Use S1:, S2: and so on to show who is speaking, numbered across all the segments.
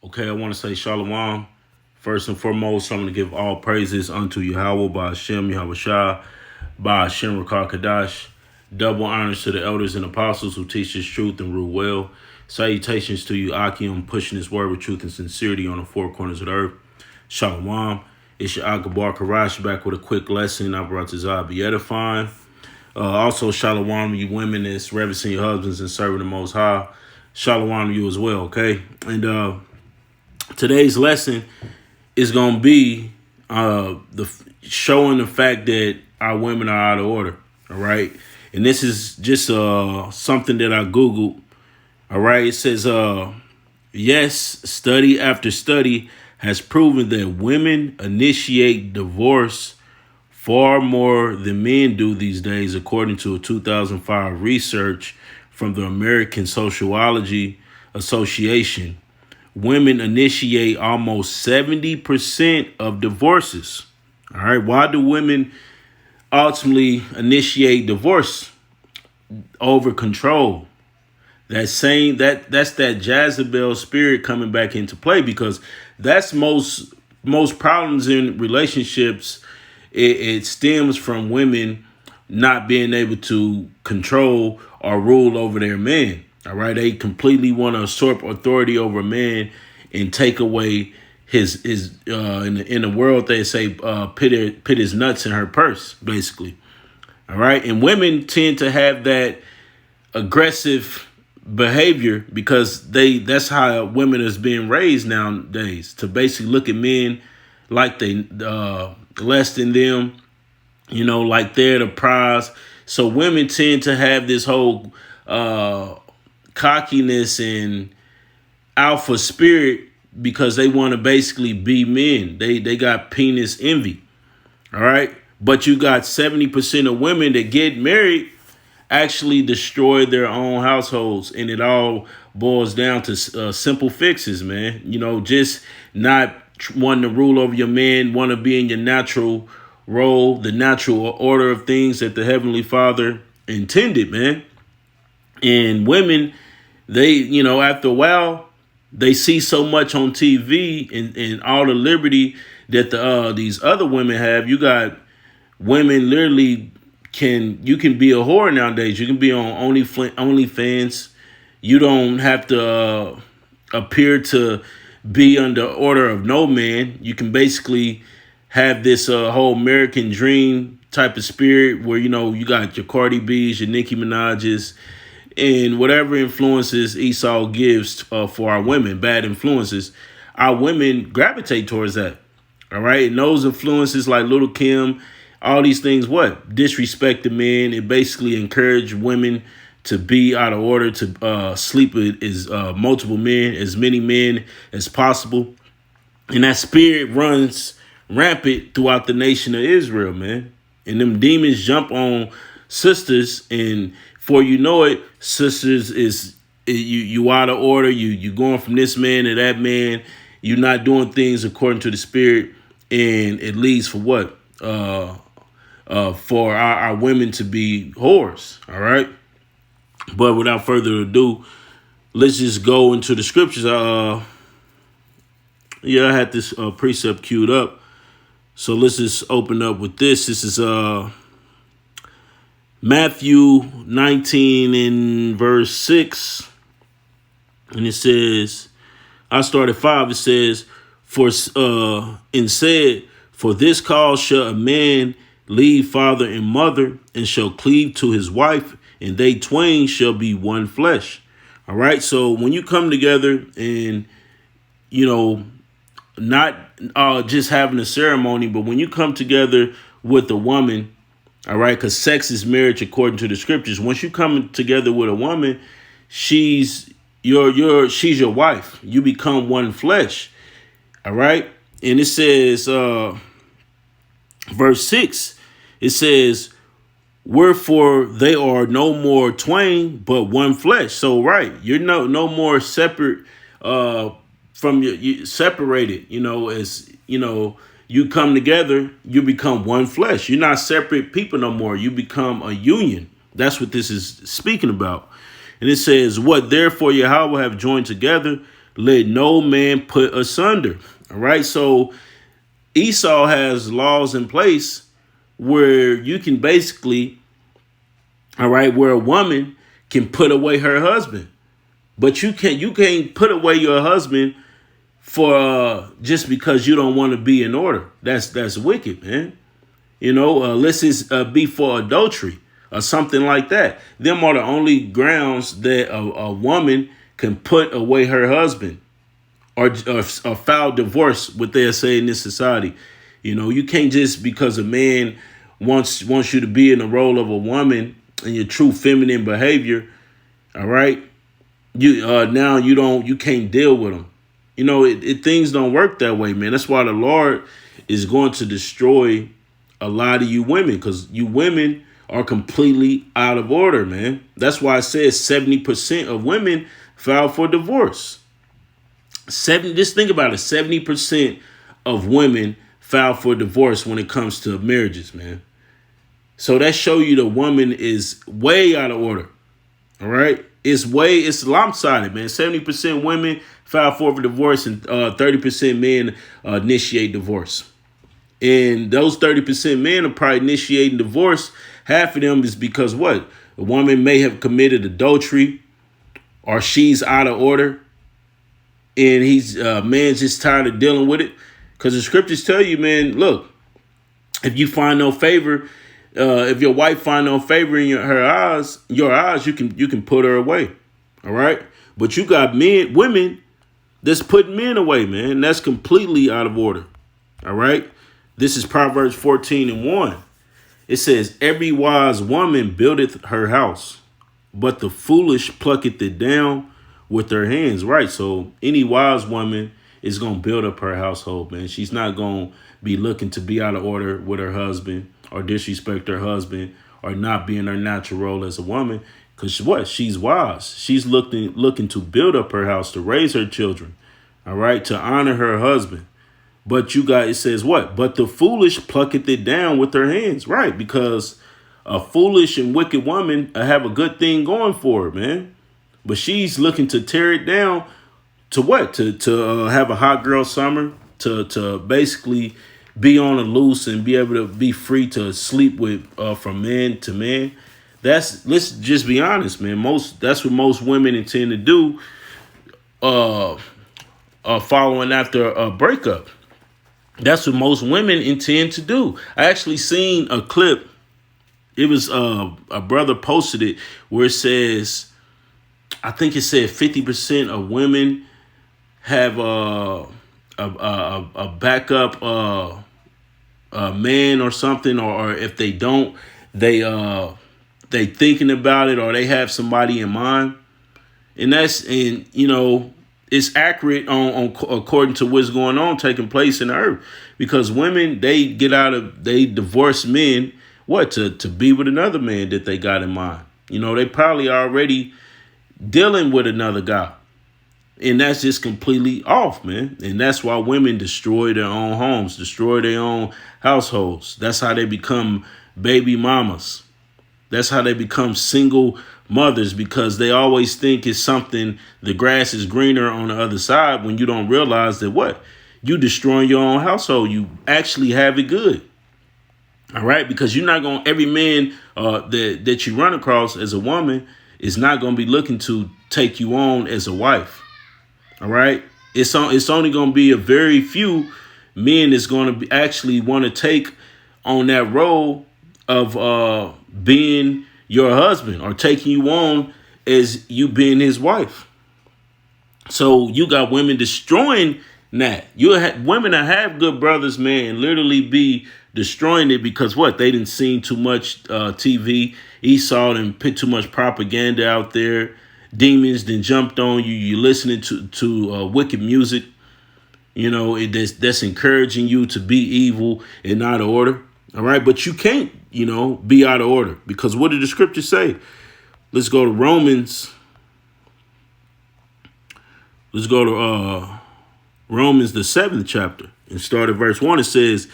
S1: Okay, I want to say Shalom. First and foremost, I'm going to give all praises unto Yahweh by Hashem, Yahweh Shah, by Hashem Rakar Kadash. Double honors to the elders and apostles who teach this truth and rule well. Salutations to you, Akim, pushing this word with truth and sincerity on the four corners of the earth. Shalom. It's your Akabar Karash back with a quick lesson. I brought to Zah be edifying. Also, Shalom to you women that's reverencing your husbands and serving the Most High. Shalom to you as well, okay? And today's lesson is going to be showing the fact that our women are out of order, all right? And this is just something that I Googled, all right? It says, yes, study after study has proven that women initiate divorce far more than men do these days, according to a 2005 research from the American Sociology Association. Women initiate almost 70% of divorces. All right. Why do women ultimately initiate divorce? Over control. That's that Jezebel spirit coming back into play, because that's most problems in relationships. It stems from women not being able to control or rule over their man. All right, they completely want to usurp authority over a man and take away his in the world they say put his nuts in her purse, basically. All right, and women tend to have that aggressive behavior because that's how women is being raised nowadays, to basically look at men like they less than them, like they're the prize. So women tend to have this whole cockiness and alpha spirit because they want to basically be men. They got penis envy. All right. But you got 70% of women that get married actually destroy their own households. And it all boils down to simple fixes, man. Just not wanting to rule over your man, want to be in your natural role, the natural order of things that the Heavenly Father intended, man. And women, they, after a while, they see so much on TV and all the liberty that these other women have. You got women literally you can be a whore nowadays. You can be on OnlyFans. You don't have to appear to be under order of no man. You can basically have this whole American dream type of spirit where, you got your Cardi B's, your Nicki Minaj's, and whatever influences Esau gives for our women, bad influences, our women gravitate towards that. All right. And those influences like Little Kim, all these things, disrespect the men. It basically encourage women to be out of order, to sleep with multiple men, as many men as possible. And that spirit runs rampant throughout the nation of Israel, man. And them demons jump on sisters, and before you know it, sisters you out of order. You going from this man to that man. You're not doing things according to the spirit, and it leads for what? For our women to be whores. All right. But without further ado, let's just go into the scriptures. I had this precept queued up. So let's just open up with this. This is Matthew 19 and verse 6. And it says, I start at 5. It says, and said, for this cause shall a man leave father and mother, and shall cleave to his wife, and they twain shall be one flesh. All right. So when you come together and, not just having a ceremony, but when you come together with a woman, all right, because sex is marriage according to the scriptures. Once you come together with a woman, she's your wife. You become one flesh. All right. And it says, verse 6, it says, wherefore they are no more twain, but one flesh. So, right, you're no more separate from you separated, as, you come together, you become one flesh. You're not separate people no more. You become a union. That's what this is speaking about. And it says, what therefore Yahweh have joined together, let no man put asunder. All right. So Esau has laws in place where you can basically, all right, where a woman can put away her husband, but you can't put away your husband for just because you don't want to be in order. That's wicked, man. Let's just be for adultery or something like that. Them are the only grounds that a woman can put away her husband or file divorce, what they'll say in this society. You can't just because a man wants you to be in the role of a woman and your true feminine behavior. All right, you can't deal with them. Things don't work that way, man. That's why the Lord is going to destroy a lot of you women, because you women are completely out of order, man. That's why I said 70% of women file for divorce. Just think about it. 70% of women file for divorce when it comes to marriages, man. So that show you the woman is way out of order. All right. It's lopsided, man. 70% women file for divorce and 30% men initiate divorce. And those 30% men are probably initiating divorce. Half of them is because what? A woman may have committed adultery or she's out of order. And man's just tired of dealing with it. Because the scriptures tell you, man, look, if you find no favor, if your wife find no favor in your eyes, you can put her away. All right. But you got women that's putting men away, man. That's completely out of order. All right. This is Proverbs 14:1. It says, every wise woman buildeth her house, but the foolish plucketh it down with her hands. Right. So any wise woman is going to build up her household, man. She's not going to be looking to be out of order with her husband or disrespect her husband or not be in her natural role as a woman. Because what? She's wise. She's looking to build up her house, to raise her children. All right. To honor her husband. But it says what? But the foolish plucketh it down with their hands. Right. Because a foolish and wicked woman have a good thing going for her, man. But she's looking to tear it down to what? To have a hot girl summer, to basically be on the loose and be able to be free to sleep with from man to man. Let's just be honest, man. That's what most women intend to do following after a breakup. That's what most women intend to do. I actually seen a clip. It was a brother posted it where it says, I think it said 50% of women have a backup man or something, or if they don't, they thinking about it, or they have somebody in mind, and it's accurate on according to what's going on taking place in the earth, because women, they divorce men to be with another man that they got in mind. They probably already dealing with another guy. And that's just completely off, man. And that's why women destroy their own homes, destroy their own households. That's how they become baby mamas. That's how they become single mothers, because they always think it's something, the grass is greener on the other side, when you don't realize that what? You destroying your own household. You actually have it good. All right. Because you're not going, every man that you run across as a woman is not going to be looking to take you on as a wife. All right. It's only going to be a very few men that's going to actually want to take on that role of being your husband or taking you on as you being his wife. So you got women destroying that. You have women that have good brothers, man, literally be destroying it because what? They didn't see too much TV. Esau didn't put too much propaganda out there. Demons then jumped on you. You listening to wicked music. That's encouraging you to be evil and out of order. All right. But you can't, be out of order, because what did the scriptures say? Let's go to Romans. Let's go to Romans, the 7th chapter, and start at verse 1. It says,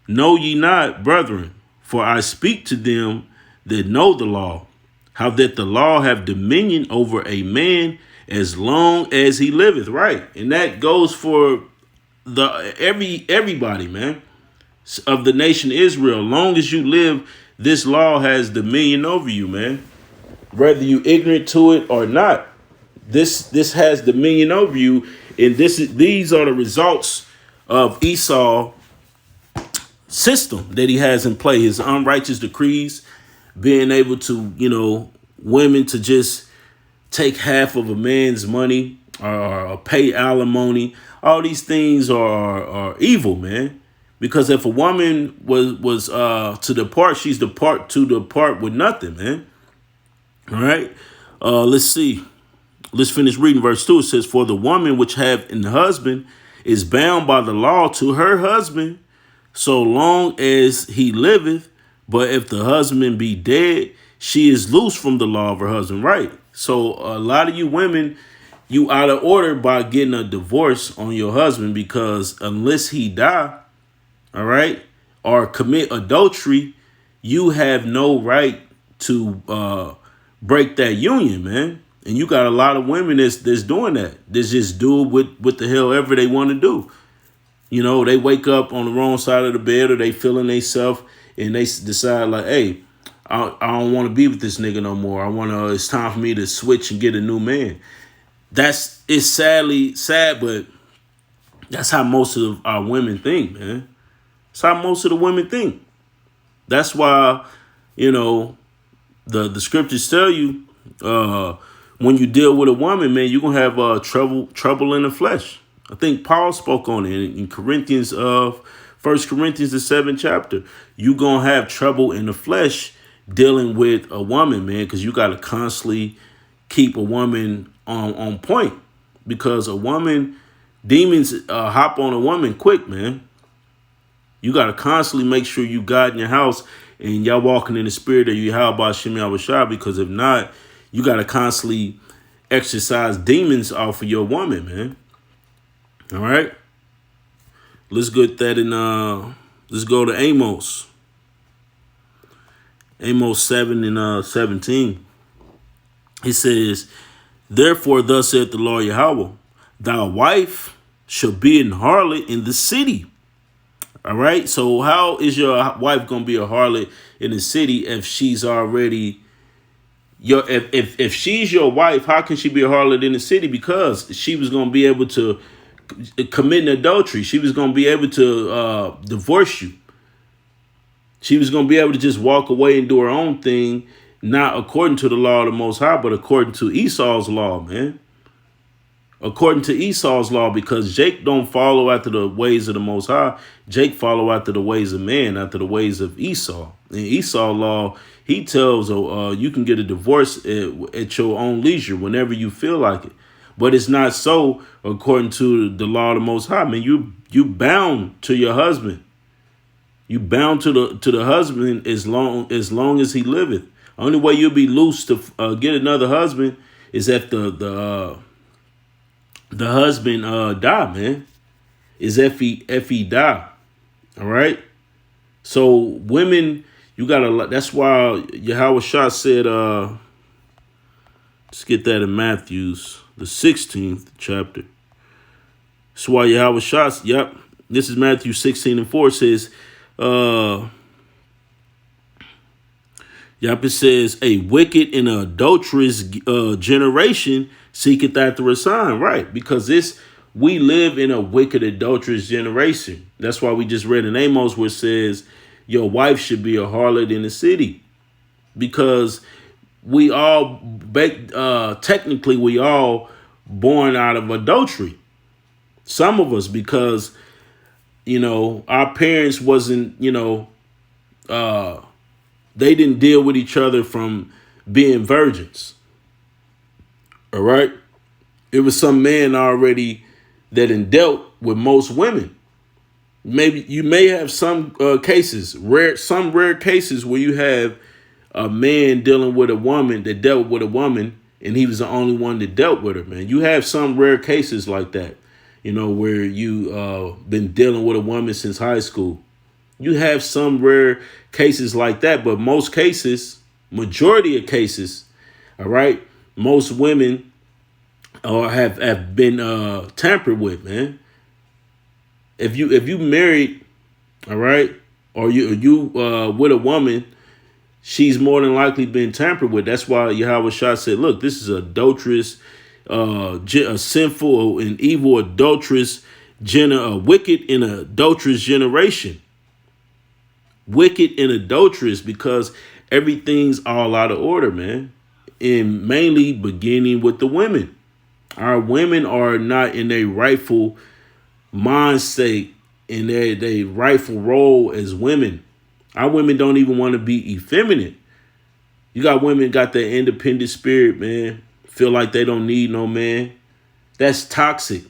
S1: know ye not, brethren, for I speak to them that know the law, how that the law have dominion over a man, as long as he liveth, right? And that goes for everybody, man, of the nation Israel. Long as you live, this law has dominion over you, man. Whether you ignorant to it or not, this has dominion over you, and these are the results of Esau system that he has in play. His unrighteous decrees, being able to, women to just take half of a man's money or pay alimony. All these things are evil, man. Because if a woman was to depart, she's to depart with nothing, man. All right. Let's see. Let's finish reading verse 2. It says, "For the woman which hath an husband is bound by the law to her husband, so long as he liveth. But if the husband be dead, she is loose from the law of her husband." Right. So a lot of you women, you out of order by getting a divorce on your husband, because unless he die, all right, or commit adultery, you have no right to break that union, man. And you got a lot of women that's doing that. They just do what the hell ever they want to do. They wake up on the wrong side of the bed, or they feeling themselves, and they decide like, hey, I don't want to be with this nigga no more. It's time for me to switch and get a new man. It's sadly sad, but that's how most of our women think, man. That's how most of the women think. That's why, the scriptures tell you, when you deal with a woman, man, you're going to have trouble in the flesh. I think Paul spoke on it in Corinthians, 1 Corinthians, the 7th chapter. You're going to have trouble in the flesh dealing with a woman, man, because you got to constantly keep a woman on point. Because a woman, demons hop on a woman quick, man. You got to constantly make sure you God in your house and y'all walking in the spirit of Yahweh Shem Yahushua, because if not, you got to constantly exercise demons off of your woman, man. All right. Let's get that in. Let's go to Amos. Amos 7 and 17. It says, "Therefore thus saith the Lord Yahweh, thy wife shall be an harlot in the city." All right. So how is your wife going to be a harlot in the city if she's already if she's your wife? How can she be a harlot in the city? Because she was going to be able to commit an adultery. She was going to be able to divorce you. She was going to be able to just walk away and do her own thing, not according to the law of the Most High, but according to Esau's law, man. According to Esau's law, because Jake don't follow after the ways of the Most High. Jake follow after the ways of man, after the ways of Esau. In Esau's law, he tells you can get a divorce at your own leisure whenever you feel like it. But it's not so according to the law of the Most High. Man, you bound to your husband. You bound to the husband as long as he liveth. Only way you'll be loose to get another husband is if the husband die, man. Is if he die. All right. So women, you gotta. That's why Yahweh Shah said. Let's get that in Matthew's, the 16th chapter. That's why Yahweh Shah. Yep. This is Matthew 16:4. Says. It says, "A wicked and adulterous generation seeketh after a sign." Right, because we live in a wicked, adulterous generation. That's why we just read in Amos where it says, your wife should be a harlot in the city. Because we all, technically, we all born out of adultery. Some of us, because our parents wasn't, they didn't deal with each other from being virgins. All right. It was some man already that dealt with most women. Maybe you may have some cases, rare cases where you have a man dealing with a woman that dealt with a woman and he was the only one that dealt with her, man. You have some rare cases like that, where you been dealing with a woman since high school. You have some rare cases like that, but most cases, majority of cases, all right, most women or have been tampered with, man. If you married, all right, or you with a woman, she's more than likely been tampered with. That's why Yahweh Shah said, look, this is adulterous, a sinful and evil adulterous wicked and adulterous generation. Wicked and adulterous, because everything's all out of order, man. And mainly beginning with the women. Our women are not in a rightful mind state, in their rightful role as women. Our women don't even want to be effeminate. You got women got that independent spirit, man. Feel like they don't need no man. That's toxic.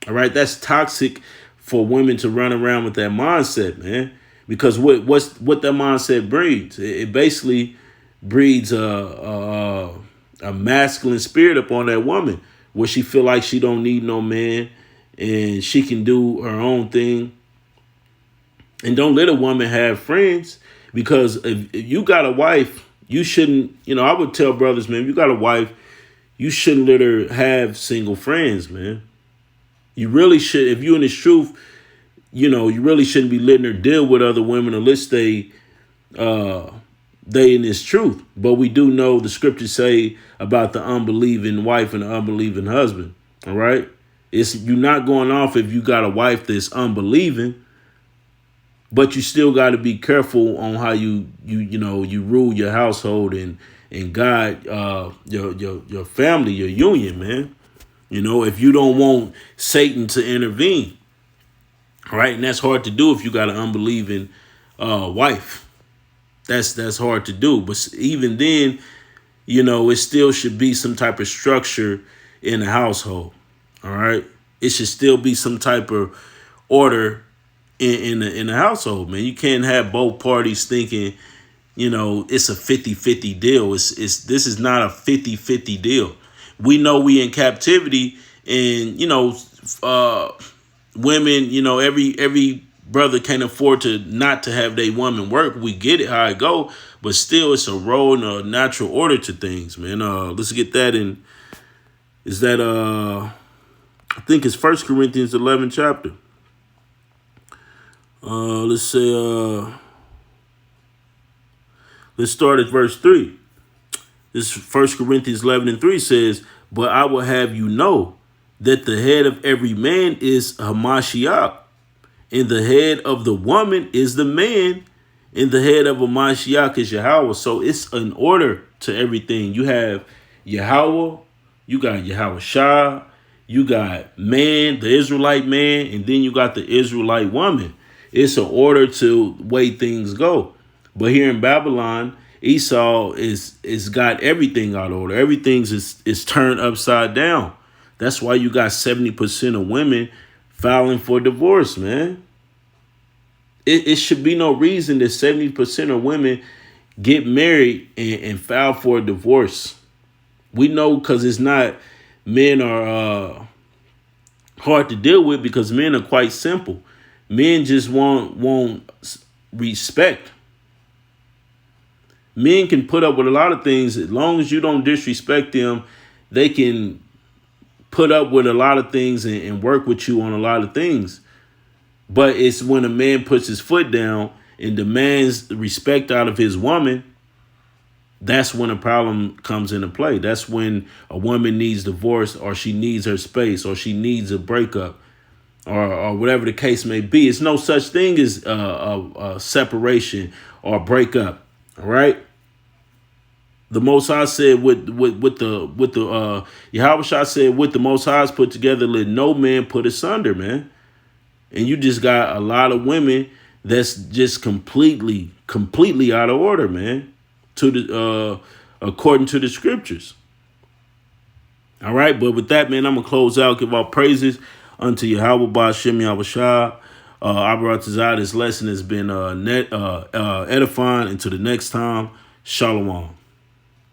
S1: All right, that's toxic for women to run around with that mindset, man. Because what that mindset breeds? It basically breeds a masculine spirit upon that woman, where she feel like she don't need no man and she can do her own thing. And don't let a woman have friends, because if you got a wife, you shouldn't, I would tell brothers, man, if you got a wife, you shouldn't let her have single friends, man. You really should. If you're in this truth, you really shouldn't be letting her deal with other women unless they in this truth. But we do know the scriptures say about the unbelieving wife and the unbelieving husband. All right. You're not going off if you got a wife that's unbelieving, but you still got to be careful on how you rule your household and guide your family, your union, man. If you don't want Satan to intervene. All right. And that's hard to do if you got an unbelieving wife. That's hard to do. But even then, it still should be some type of structure in the household. All right. It should still be some type of order in the household, man. You can't have both parties thinking, it's a 50-50 deal. This is not a 50-50 deal. We know we in captivity, and women, every brother can't afford to not to have their woman work. We get it how it go, but still it's a role and a natural order to things, man. Let's get that in. Is that I think it's 1 Corinthians 11 chapter. Let's say let's start at verse 3. This 1 Corinthians 11:3 says, "But I will have you know that the head of every man is Hamashiach, and the head of the woman is the man, and the head of Hamashiach is Yahweh." So it's an order to everything. You have Yahweh, you got Yahweh Shah, you got man, the Israelite man, and then you got the Israelite woman. It's an order to the way things go. But here in Babylon, Esau is got everything out of order. Everything's is turned upside down. That's why you got 70% of women filing for divorce, man. It should be no reason that 70% of women get married and file for a divorce. We know because it's not, men are hard to deal with, because men are quite simple. Men just want respect. Men can put up with a lot of things. As long as you don't disrespect them, they can put up with a lot of things and work with you on a lot of things. But it's when a man puts his foot down and demands respect out of his woman, that's when a problem comes into play. That's when a woman needs divorce, or she needs her space, or she needs a breakup, or whatever the case may be. It's no such thing as a separation or breakup. All right. The Most High said with the Yahweh Shah said, with the Most High's put together, let no man put asunder, man. And you just got a lot of women that's just completely out of order, man, to the according to the scriptures. All right, but with that, man, I'm gonna close out. Give all praises unto Yahweh Ba'ashem Yahweh Shah. This lesson has been edifying. Until the next time, Shalom.